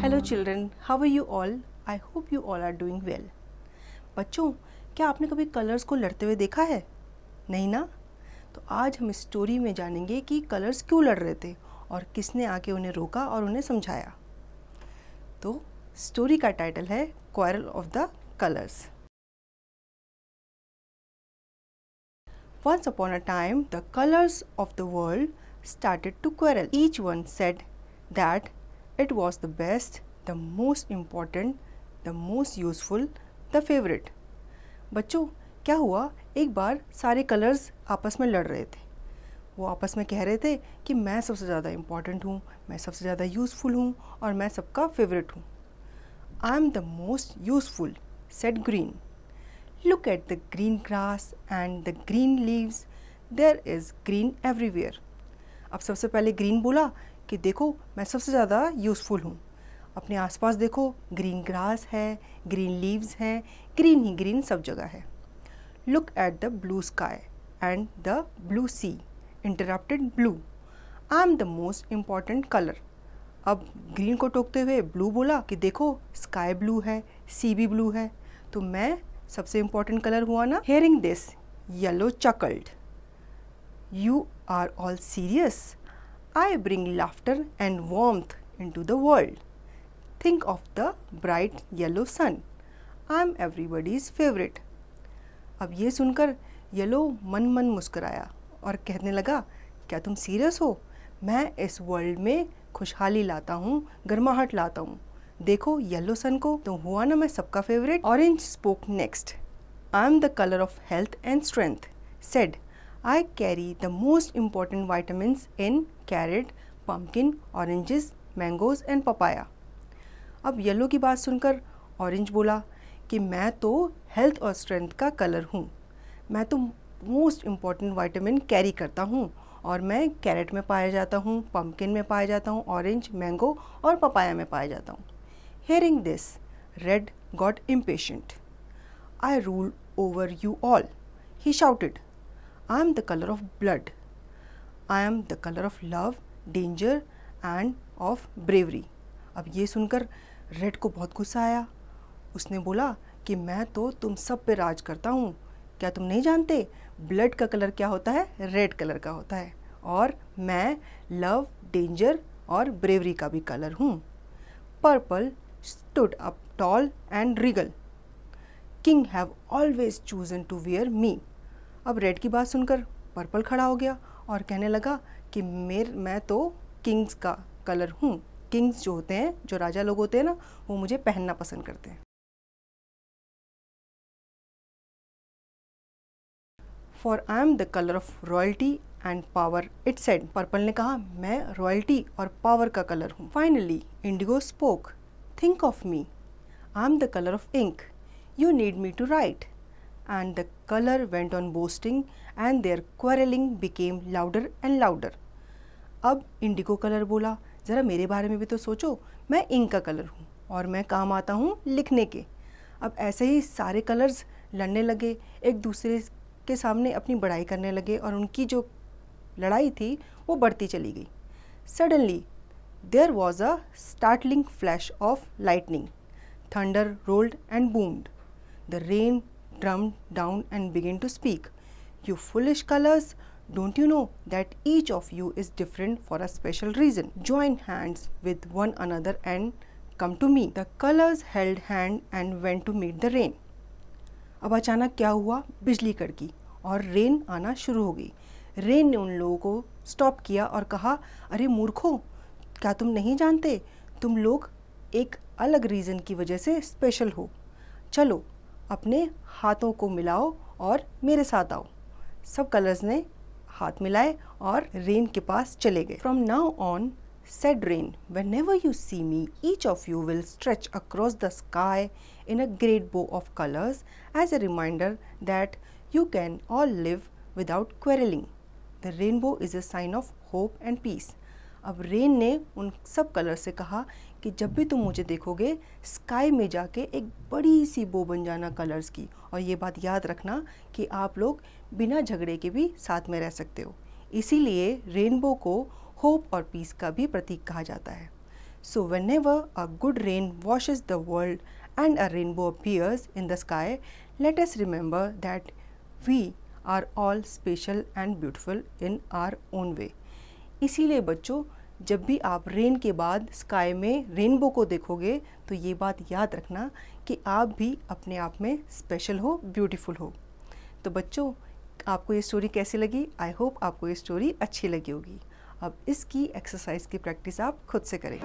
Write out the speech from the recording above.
Hello children, how are you all? I hope you all are doing well. बच्चों, क्या आपने कभी colours को लड़ते हुए देखा है? नहीं ना? तो आज हम इस स्टोरी में जानेंगे कि कलर्स क्यों लड़ रहे थे और किसने आके उन्हें रोका और उन्हें समझाया। तो स्टोरी का टाइटल है quarrel of the colours. Once upon a time, the colors of the world started to quarrel. Each one said that it was the best, the most important, the most useful, the favorite. बच्चों, क्या हुआ? एक बार सारे colours आपस में लड़ रहे थे। वो आपस में कह रहे थे कि मैं सबसे ज़्यादा इम्पॉर्टेंट हूँ, मैं सबसे ज़्यादा यूज़फुल हूँ और मैं सबका फेवरेट हूँ। I am the most useful, said green. Look at the green grass and the green leaves. There is green everywhere. अब सबसे पहले ग्रीन बोला कि देखो मैं सबसे ज़्यादा यूज़फुल हूँ। अपने आसपास देखो, ग्रीन ग्रास है, ग्रीन लीव्स हैं, ग्रीन ही ग्रीन सब जगह है. Look at the blue sky and the blue sea. Interrupted blue. I am the most important color. अब ग्रीन को टोकते हुए ब्लू बोला कि देखो स्काई ब्लू है, सी भी ब्लू है, तो मैं सबसे इम्पोर्टेंट कलर हुआ ना. Hearing this, yellow chuckled. You are all serious? I bring laughter and warmth into the world. Think of the bright yellow sun. I am everybody's favorite. अब ये सुनकर येलो मन मन मुस्कुराया और कहने लगा, क्या तुम सीरियस हो? मैं इस वर्ल्ड में खुशहाली लाता हूँ, गर्माहट लाता हूँ. देखो येलो सन को, तो हुआ ना मैं सबका favourite. Orange spoke next. I am the colour of health and strength. Said I carry the most important vitamins in carat, pumpkin, oranges, mangoes and papaya. अब येलो की बात सुनकर ऑरेंज बोला कि मैं तो हेल्थ और स्ट्रेंथ का कलर हूँ. मैं तो मोस्ट इम्पॉर्टेंट वाइटामिन कैरी करता हूँ और मैं कैरेट में पाया जाता हूँ, पम्पकिन में पाया जाता हूँ, ऑरेंज, मैंगो और पपाया में पाया जाता हूँ. Hearing this, Red got impatient. I rule over you all, he shouted. I am the color of blood. I am the color of love, danger and of bravery. अब ये सुनकर red को बहुत गुस्सा आया. उसने बोला कि मैं तो तुम सब पे राज करता हूँ. क्या तुम नहीं जानते ब्लड का कलर क्या होता है? रेड कलर का होता है. और मैं लव, डेंजर और ब्रेवरी का भी कलर हूँ. Purple stood up tall and regal. King have always chosen to wear me. अब रेड की बात सुनकर पर्पल खड़ा हो गया और कहने लगा कि मैं तो किंग्स का कलर हूँ. किंग्स जो होते हैं, जो राजा लोग होते हैं ना, वो मुझे पहनना पसंद करते हैं. For I am the color of royalty and power, it said. Purple ने कहा मैं रॉयल्टी और पावर का कलर हूँ. Finally, Indigo spoke. Think of me. I am the color of ink. You need me to write. And the color went on boasting and their quarreling became louder and louder. अब Indigo colour बोला, ज़रा मेरे बारे में भी तो सोचो, मैं इंक का कलर हूँ और मैं काम आता हूँ लिखने के. अब ऐसे ही सारे कलर्स लड़ने लगे, एक दूसरे के सामने अपनी बड़ाई करने लगे और उनकी जो लड़ाई थी वो बढ़ती चली गई. Suddenly there was a startling flash of lightning. Thunder rolled and boomed. The rain drummed down and began to speak. You foolish colors, don't you know that each of you is different for a special reason? Join hands with one another and come to me. The colors held hand and went to meet the rain. अब अचानक क्या हुआ? बिजली कड़की और rain आना शुरू हो गई. रेन ने उन लोगों को स्टॉप किया और कहा, अरे मूर्खों, क्या तुम नहीं जानते तुम लोग एक अलग रीज़न की वजह से स्पेशल हो? चलो अपने हाथों को मिलाओ और मेरे साथ आओ. सब कलर्स ने हाथ मिलाए और रेन के पास चले गए. From now on, said rain, whenever you see me, each of you will stretch across the sky in a great bow of colors as a reminder that you can all live without quarreling. The rainbow is a sign of hope and peace. अब rain ने उन सब colour से कहा कि जब भी तुम मुझे देखोगे, स्काई में जाके एक बड़ी सी बो बन जाना कलर्स की, और ये बात याद रखना कि आप लोग बिना झगड़े के भी साथ में रह सकते हो. इसीलिए रेनबो को होप और पीस का भी प्रतीक कहा जाता है. So whenever a good rain washes the world and a rainbow appears in the sky, let us remember that we are all special and beautiful in our own way. इसीलिए बच्चों, जब भी आप रेन के बाद स्काई में rainbow को देखोगे तो ये बात याद रखना कि आप भी अपने आप में स्पेशल हो, ब्यूटीफुल हो। तो बच्चों, आपको ये स्टोरी कैसी लगी? आई होप आपको ये स्टोरी अच्छी लगी होगी। अब इसकी एक्सरसाइज की प्रैक्टिस आप खुद से करें।